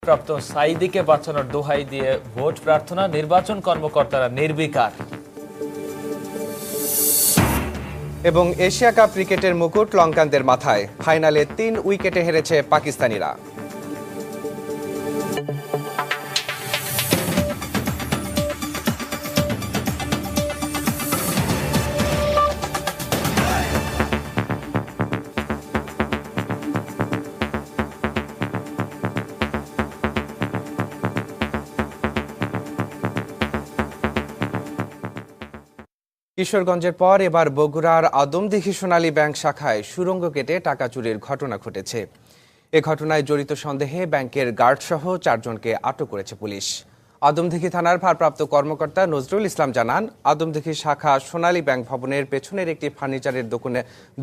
ভারপ্রাপ্ত সাঈদীকে বাঁচানোর দোহাই দিয়ে ভোট প্রার্থনা, নির্বাচন কর্মকর্তারা নির্বিকার। এবং এশিয়া কাপ ক্রিকেটের মুকুট লঙ্কানদের মাথায়, ফাইনালে 3 উইকেটে হেরেছে পাকিস্তানিরা। কিশোরগঞ্জের পর এবার বগুড়ার আদমদীঘি সোনালী ব্যাংক শাখায় সুড়ঙ্গ কেটে টাকা চুরির ঘটনা ঘটেছে। এ ঘটনায় জড়িত সন্দেহে ব্যাংকের গার্ডসহ 4 জনকে আটক করেছে পুলিশ। আদমদীঘি থানার ভারপ্রাপ্ত কর্মকর্তা নজরুল ইসলাম জানান, আদমদীঘি শাখা সোনালী ব্যাংক ভবনের পেছনের একটি ফার্নিচারের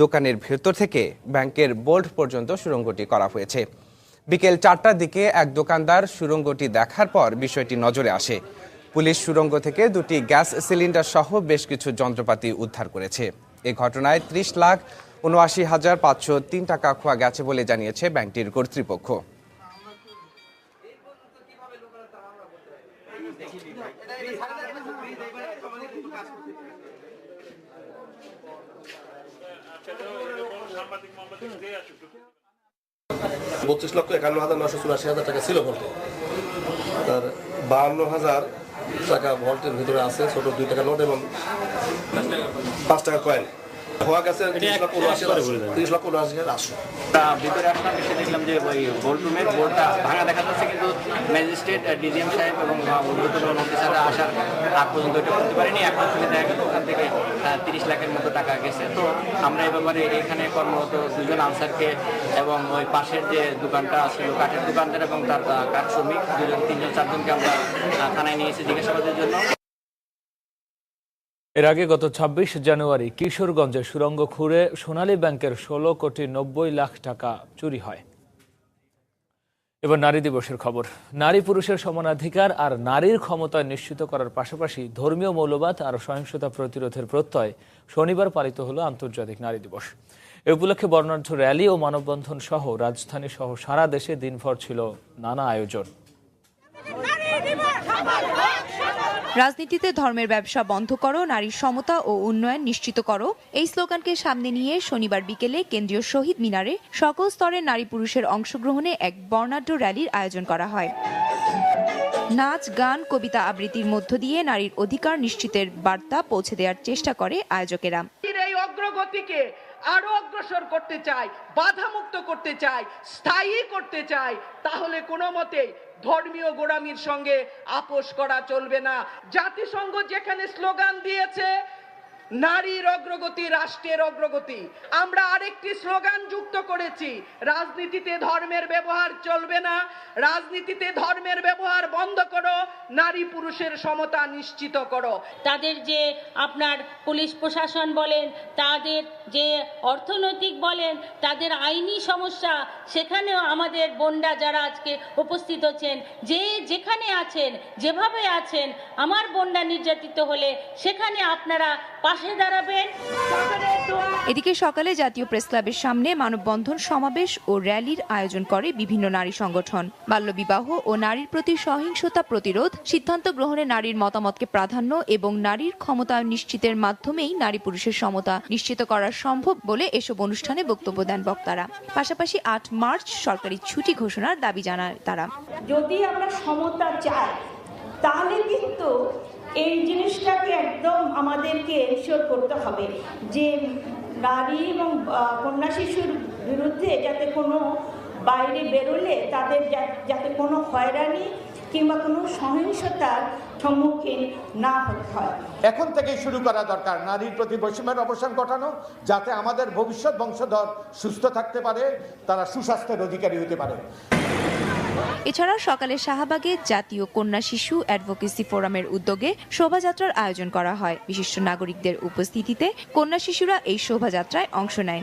দোকানের ভেতর থেকে ব্যাংকের বোল্ট পর্যন্ত সুড়ঙ্গটি করা হয়েছে। বিকেল 4টার দিকে এক দোকানদার সুড়ঙ্গটি দেখার পর বিষয়টি নজরে আসে। পুলিশ সুড়ঙ্গ থেকে 2টি গ্যাস সিলিন্ডার সহ বেশ কিছু যন্ত্রপাতি উদ্ধার করেছে। এ ঘটনায় 30,79,503 টাকা খোয়া গেছে বলে জানিয়েছে ব্যাংকটির কর্তৃপক্ষ। $32,51,984,984 টাকা ছিল ভোল্টে, তার 52,000 টাকা ভোল্টের ভিতরে আছে, ছোট 2 টাকা নোট এবং 5 টাকা কয়েন। হওয়া গেছে 30,79,800। ভিতরে আসলাম, এসে দেখলাম যে ওই বোল্টরুমের বোর্ডটা ভাঙা দেখা যাচ্ছে, কিন্তু ম্যাজিস্ট্রেট, ডিজিএম সাহেব এবং ঊর্ধ্বতন অফিসাররা আসার আগ পর্যন্ত এটা করতে পারিনি। এখন থেকে দেখা গেল ওখান থেকে 30 লাখের মতো টাকা গেছে। তো আমরা এই ব্যাপারে এখানে কর্মরত 2 জন আনসারকে এবং ওই পাশের যে দোকানটা ছিল কাঠের দোকানদার এবং তার কাঠ শ্রমিক 2 জন 3 জন 4 জনকে আমরা থানায় নিয়ে এসে জিজ্ঞাসাবাদের জন্য। এর আগে গত 26 জানুয়ারি কিশোরগঞ্জে সুড়ঙ্গ খুঁড়ে সোনালী ব্যাংকের 16,90,00,000 টাকা চুরি হয়। এবার নারী দিবসের খবর। নারী পুরুষের সমানাধিকার আর নারীর ক্ষমতা নিশ্চিত করার পাশাপাশি ধর্মীয় মৌলবাদ আর সহিংসতা প্রতিরোধের প্রত্যয় শনিবার পালিত হলো আন্তর্জাতিক নারী দিবস। এ উপলক্ষে বর্ণাঢ্য র্যালি ও মানববন্ধন সহ রাজধানী সহ সারা দেশে দিনভর ছিল নানা আয়োজন। রাজনীতিতে ধর্মের ব্যবসা বন্ধ করো, নারীর সমতা ও উন্নয়ন নিশ্চিত করো, এই স্লোগানকে সামনে নিয়ে শনিবার বিকেলে কেন্দ্রীয় শহীদ মিনারে সকল স্তরের নারী পুরুষের অংশগ্রহণে এক বর্ণাঢ্য র্যালির আয়োজন করা হয়। নাচ, গান, কবিতা আবৃত্তির মধ্য দিয়ে নারীর অধিকার নিশ্চিতের বার্তা পৌঁছে দেওয়ার চেষ্টা করে আয়োজকেরা। এই অগ্রগতিকে আরো অগ্রসর করতে চাই, বাধামুক্ত করতে চাই, স্থায়ী করতে চাই, তাহলে কোনো মতেই ধর্মীয় গোড়ামির সঙ্গে আপোষ করা চলবে না। জাতিসংঘ যেখানে স্লোগান দিয়েছে নারীর অগ্রগতি রাষ্ট্রের অগ্রগতি, আমরা আরেকটি স্লোগান যুক্ত করেছি, রাজনীতিতে ধর্মের ব্যবহার চলবে না, রাজনীতিতে ধর্মের ব্যবহার বন্ধ করো, নারী পুরুষের সমতা নিশ্চিত করো। তাদের যে আপনার পুলিশ প্রশাসন বলেন, তাদের যে অর্থনৈতিক বলেন, তাদের আইনি সমস্যা, সেখানেও আমাদের বোনরা যারা আজকে উপস্থিত হচ্ছেন, যে যেখানে আছেন, যেভাবে আছেন, আমার বোনরা নির্যাতিত হলে সেখানে আপনারা পাশে দাঁড়াবেন। এদিকে সকালে জাতীয় প্রেস ক্লাবের সামনে মানববন্ধন, সমাবেশ ও র্যালির আয়োজন করে বিভিন্ন নারী সংগঠন। বাল্যবিবাহ ও নারীর প্রতি সহিংসতা প্রতিরোধ, সিদ্ধান্ত গ্রহণে নারীর মতামতকে প্রাধান্য এবং নারীর ক্ষমতায়ন নিশ্চিতের মাধ্যমেই নারী পুরুষের সমতা নিশ্চিত করা সম্ভব বলে এসব অনুষ্ঠানে বক্তব্য দেন বক্তারা। পাশাপাশি 8 মার্চ সরকারি ছুটি ঘোষণার দাবি জানায় তারা। যদি আমরা সমতা চাই তাহলে কিন্তু এই জিনিসটাকে একদম আমাদেরকে এনশিওর করতে হবে যে নারী এবং কন্যা শিশুর বিরুদ্ধে যাতে কোনো বাইরে বেরোলে তাদের যাতে কোনো হয়রানি কিংবা কোনো সহিংসতার সম্মুখীন না হতে হয়। এখন থেকেই শুরু করা দরকার নারীর প্রতি বৈষম্যের অবসান ঘটানো, যাতে আমাদের ভবিষ্যৎ বংশধর সুস্থ থাকতে পারে, তারা সুস্বাস্থ্যের অধিকারী হতে পারে। এছাড়া সকালে শাহবাগে জাতীয় কন্যা শিশু অ্যাডভোকেসি ফোরামের উদ্যোগে শোভাযাত্রার আয়োজন করা হয়। বিশিষ্ট নাগরিকদের উপস্থিতিতে কন্যা শিশুরা এই শোভাযাত্রায় অংশ নেয়।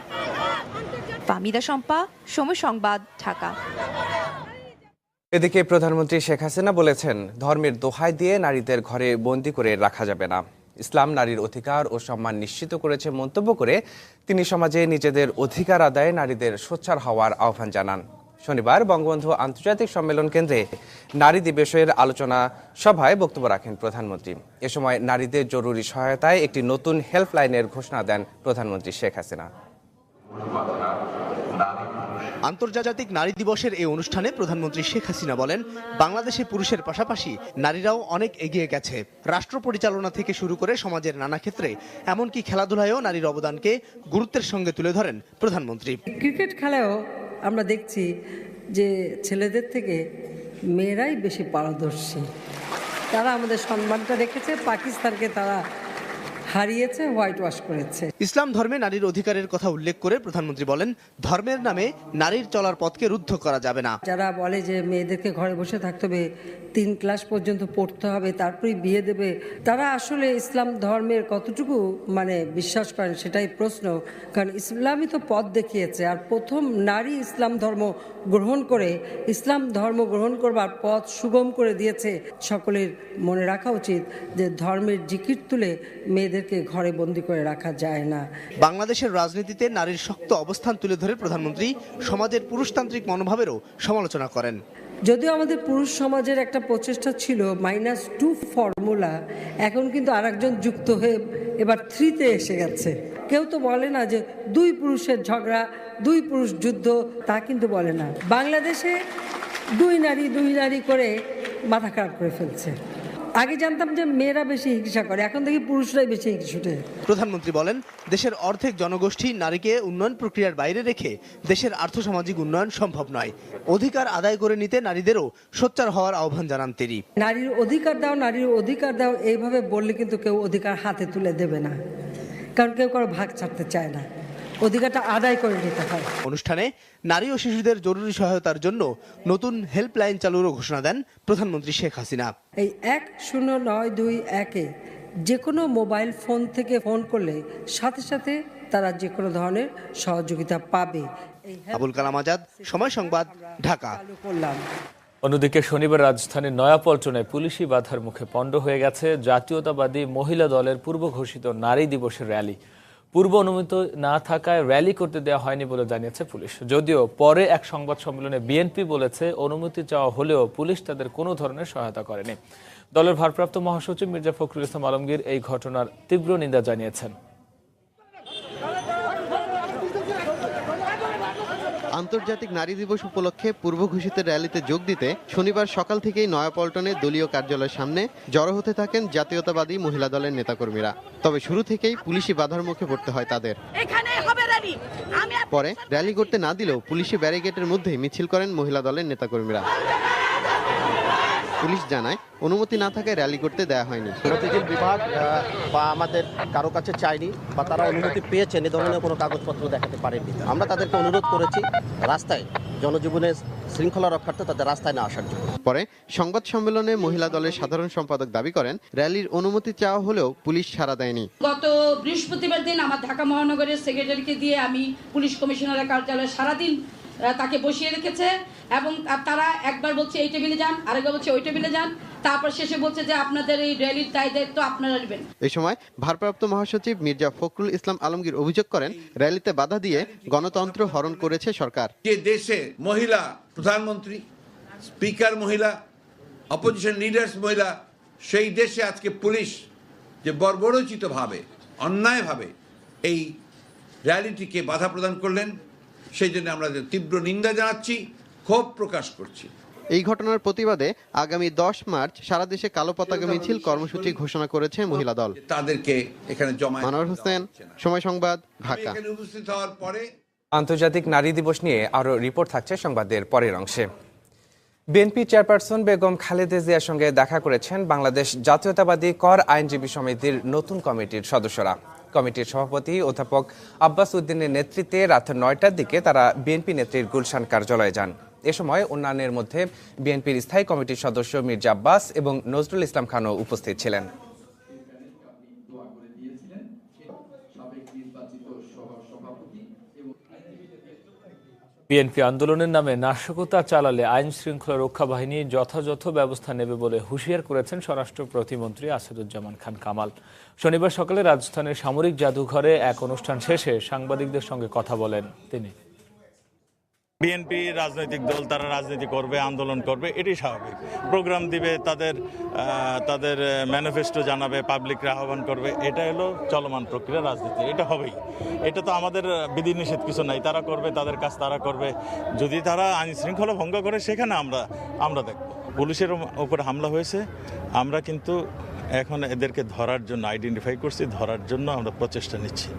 ফাহমিদা শম্পা, সময় সংবাদ, ঢাকা। এদিকে প্রধানমন্ত্রী শেখ হাসিনা বলেছেন, ধর্মের দোহাই দিয়ে নারীদের ঘরে বন্দী করে রাখা যাবে না। ইসলাম নারীর অধিকার ও সম্মান নিশ্চিত করেছে মন্তব্য করে তিনি সমাজে নিজেদের অধিকার আদায়ে নারীদের সোচ্চার হওয়ার আহ্বান জানান। শনিবার বঙ্গবন্ধু আন্তর্জাতিক সম্মেলন কেন্দ্রে নারী দিবসের আলোচনা সভায় বক্তব্য রাখেন প্রধানমন্ত্রী। এ সময় নারীদের জরুরি সহায়তায় একটি নতুন হেল্পলাইনের ঘোষণা দেন প্রধানমন্ত্রী শেখ হাসিনা। আন্তর্জাতিক নারী দিবসের এই অনুষ্ঠানে প্রধানমন্ত্রী শেখ হাসিনা বলেন, বাংলাদেশে পুরুষের পাশাপাশি নারীরাও অনেক এগিয়ে গেছে। রাষ্ট্র পরিচালনা থেকে শুরু করে সমাজের নানা ক্ষেত্রে, এমনকি খেলাধুলায়ও নারীর অবদানকে গুরুত্বের সঙ্গে তুলে ধরেন প্রধানমন্ত্রী। ক্রিকেট খেলায়ও আমরা দেখছি যে ছেলেদের থেকে মেয়েরাই বেশি পারদর্শী। তারা আমাদের সম্মানটা রেখেছে, পাকিস্তানকে তারা হারিয়েছে, হোয়াইট ওয়াশ করেছে। ইসলাম ধর্মে নারীর অধিকারের কথা উল্লেখ করে প্রধানমন্ত্রী বলেন, ধর্মের নামে নারীর চলার পথকে রুদ্ধ করা যাবে না। যারা বলে যে মেয়েদেরকে ঘরে বসে থাকতে হবে, 3 ক্লাস পর্যন্ত পড়তে হবে, তারপরেই বিয়ে দেবে, তারা আসলে ইসলাম ধর্মের কতটুকু বিশ্বাস করেন সেটাই প্রশ্ন। কারণ ইসলামই তো পথ দেখিয়েছে, আর প্রথম নারী ইসলাম ধর্ম গ্রহণ করে ইসলাম ধর্ম গ্রহণ করবার পথ সুগম করে দিয়েছে। সকলের মনে রাখা উচিত যে ধর্মের জিকির তুলে মেয়েদেরকে ঘরে বন্দি করে রাখা যায় না। বাংলাদেশের রাজনীতিতে নারীর শক্ত অবস্থান তুলে ধরে প্রধানমন্ত্রী সমাজের পুরুষতান্ত্রিক মনোভাবেরও সমালোচনা করেন। যদিও আমাদের পুরুষ সমাজের একটা প্রচেষ্টা ছিল -2 ফর্মুলা, এখন কিন্তু আরেকজন যুক্ত হয়ে এবার 3-তে এসে গেছে। কেউ তো বলে না যে 2 পুরুষের ঝগড়া, 2 পুরুষ যুদ্ধ, তা কিন্তু বলে না। বাংলাদেশে 2 নারী করে মাথা খারাপ করে ফেলছে। আগে জানতাম যে মেয়েরা বেশি হিংসা করে, এখন দেখি পুরুষরাই বেশি হিংসুটে। প্রধানমন্ত্রী বলেন, দেশের অর্ধেক জনগোষ্ঠী নারীকে উন্নয়ন প্রক্রিয়ার বাইরে রেখে দেশের আর্থসামাজিক উন্নয়ন সম্ভব নয়। অধিকার আদায় করে নিতে নারীদেরও সোচ্চার হওয়ার আহ্বান জানান তিনি। নারীর অধিকার দাও, নারীর অধিকার দাও, এইভাবে বললে কিন্তু কেউ অধিকার হাতে তুলে দেবে না, কারণ কেউ কারো ভাগ ছাড়তে চায় না। অধিকারটা আদায় করে নিতে হয়। অনুষ্ঠানে নারী ও শিশুদের জরুরি সহায়তার জন্য নতুন হেল্পলাইন চালুরও ঘোষণা দেন প্রধানমন্ত্রী শেখ হাসিনা। এই 1092-1-এ যে কোনো মোবাইল ফোন থেকে ফোন করলে সাথে সাথে তারা যে কোনো ধরনের সহযোগিতা পাবে। আবুল কালাম আজাদ, সময় সংবাদ, ঢাকা। অন্যদিকে শনিবার রাজধানীর নয়াপল্টনে পুলিশি বাধার মুখে পণ্ড হয়ে গেছে জাতীয়তাবাদী মহিলা দলের পূর্ব ঘোষিত নারী দিবসের র্যালি। পূর্ব অনুমতি না থাকায় র্যালি করতে দেওয়া হয়নি বলে জানিয়েছে পুলিশ। যদিও পরে এক সংবাদ সম্মেলনে বিএনপি বলেছে, অনুমতি চাওয়া হলেও পুলিশ তাদের কোনো ধরনের সহায়তা করেনি। দলের ভারপ্রাপ্ত মহাসচিব মির্জা ফখরুল ইসলাম আলমগীর এই ঘটনার তীব্র নিন্দা জানিয়েছেন। আন্তর্জাতিক নারী দিবস উপলক্ষে পূর্ব ঘোষিত র্যালিতে যোগ দিতে শনিবার সকাল থেকেই নয়াপল্টনে দলীয় কার্যালয়ের সামনে জড়ো হতে থাকেন জাতীয়তাবাদী মহিলা দলের নেতাকর্মীরা। তবে শুরু থেকেই পুলিশি বাধার মুখে পড়তে হয় তাদের। পরে র্যালি করতে না দিলেও পুলিশি ব্যারিকেডের মধ্যেই মিছিল করেন মহিলা দলের নেতাকর্মীরা। পুলিশ জানায়, অনুমতি না থাকায় র্যালি করতে দেওয়া হয়নি। গতিশীল বিভাগ বা আমাদের কারো কাছে চাইনি, বা তারা অনুমতি পেয়েছেন এ ধরনের কোনো কাগজপত্র দেখাতে পারেনি। আমরা তাদেরকে অনুরোধ করেছি রাস্তায় জনজীবনের শৃঙ্খলা রক্ষার্থে তাদের রাস্তায় না আসার জন্য। পরে সংবাদ সম্মেলনে মহিলা দলের সাধারণ সম্পাদক দাবি করেন, র্যালির অনুমতি চাওয়া হলেও পুলিশ সাড়া দেয়নি। গত বৃহস্পতিবার দিন আমার ঢাকা মহানগরের সেক্রেটারিকে দিয়ে আমি পুলিশ কমিশনারের কার্যালয়ে সারাদিন তাকে বসিয়ে রেখেছে, এবং তারা একবার বলছে এই টেবিলে যান, আরেকবার বলছে ওই টেবিলে যান, তারপর শেষে বলছে যে আপনাদের এই র্যালির দায়িত্ব আপনারা নেবেন। এই সময় ভারপ্রাপ্ত মহাসচিব মির্জা ফখরুল ইসলাম আলমগীর অভিযোগ করেন, র্যালিতে বাধা দিয়ে গণতন্ত্র হরণ করেছে সরকার। যে দেশে মহিলা প্রধানমন্ত্রী, স্পিকার মহিলা, অপোজিশন লিডার্স মহিলা, সেই দেশে আজকে পুলিশ যে বর্বরোচিতভাবে অন্যায়ভাবে এই র্যালিটিকে বাধা প্রদান করলেন, সেই জন্য আমরা তীব্র নিন্দা জানাচ্ছি, ক্ষোভ প্রকাশ করছি। এই ঘটনার প্রতিবাদে আগামী 10 মার্চ সারা দেশে কালো পতাকা মিছিল কর্মসূচি ঘোষণা করেছে মহিলা দল। তাদেরকে এখানে জমা। মনোয়ার হোসেন, সময় সংবাদ, ঢাকা। উপস্থিত হওয়ার পরে আন্তর্জাতিক নারী দিবস নিয়ে আরো রিপোর্ট থাকছে সংবাদের পরের অংশে। বিএনপি চেয়ারপারসন বেগম খালেদা জিয়ার সঙ্গে দেখা করেছেন বাংলাদেশ জাতীয়তাবাদী কর আইনজীবী সমিতির নতুন কমিটির সদস্যরা। কমিটির সভাপতি অধ্যাপক আব্বাস উদ্দিনের নেতৃত্বে রাত 9টার দিকে তারা বিএনপি নেত্রীর গুলশান কার্যালয়ে যান। এ সময় অন্যান্যের মধ্যে বিএনপির স্থায়ী কমিটির সদস্য মির্জা আব্বাস এবং নজরুল ইসলাম খানও উপস্থিত ছিলেন। বিএনপি আন্দোলনের নামে নাশকতা চালালে আইন শৃঙ্খলা রক্ষা বাহিনী যথাযথ ব্যবস্থা নেবে বলে হুঁশিয়ার করেছেন স্বরাষ্ট্র প্রতিমন্ত্রী আসাদুজ্জামান খান কামাল। শনিবার সকালে রাজধানীর সামরিক জাদুঘরে এক অনুষ্ঠান শেষে সাংবাদিকদের সঙ্গে কথা বলেন তিনি। বিএনপি রাজনৈতিক দল, তারা রাজনীতি করবে, আন্দোলন করবে, এটি স্বাভাবিক। প্রোগ্রাম দিবে, তাদের ম্যানিফেস্টো জানাবে, পাবলিকরা আহ্বান করবে, এটা হলো চলমান প্রক্রিয়া রাজনীতি, এটা হবেই। এটা তো আমাদের বিধিনিষেধ কিছু নাই, তারা করবে, তাদের কাজ তারা করবে। যদি তারা আইন শৃঙ্খলা ভঙ্গ করে সেখানে আমরা দেখব। পুলিশের উপর হামলা হয়েছে, আমরা কিন্তু এখন এদেরকে ধরার জন্য আইডেন্টিফাই করছি, ধরার জন্য আমরা প্রচেষ্টা নিচ্ছি।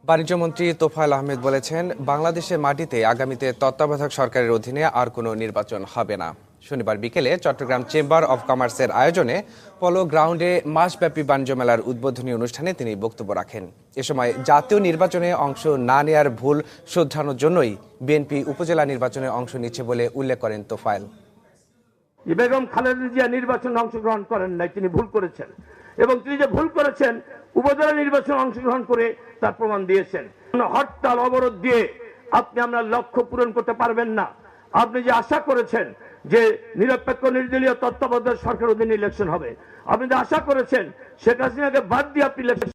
বাণিজ্যমন্ত্রী তোফায়েল আহমেদ বলেছেন, বাংলাদেশের মাটিতে আগামীতে তত্ত্বাবধায়ক সরকারের অধীনে আর কোনো নির্বাচন হবে না। শনিবার বিকেলে চট্টগ্রাম চেম্বার অব কমার্সের আয়োজনে পলো গ্রাউন্ডে মাসব্যাপী বাণিজ্য মেলার উদ্বোধনী অনুষ্ঠানে তিনি বক্তব্য রাখেন। এ সময় জাতীয় নির্বাচনে অংশ না নেয়ার ভুল শোধরানোর জন্যই বিএনপি উপজেলা নির্বাচনে অংশ নিচ্ছে বলে উল্লেখ করেন তোফায়েল। বেগম খালেদা জিয়া নির্বাচনে অংশগ্রহণ করেন নাই, তিনি ভুল করেছেন, এবং তিনি যে ভুল করেছেন উপজেলা নির্বাচনে অংশগ্রহণ করে তার প্রমাণ দিয়েছেন। হরতাল অবরোধ দিয়ে আপনি আমরা লক্ষ্য পূরণ করতে পারবেন না। আপনি যে আশা করেছেন যে নিরপেক্ষ নির্দলীয় তত্ত্বাবধায়ক সরকার অধীনে ইলেকশন হবে, আপনি যে আশা করেছেন শেখ হাসিনাকে বাদ দিয়ে আপনি ইলেকশন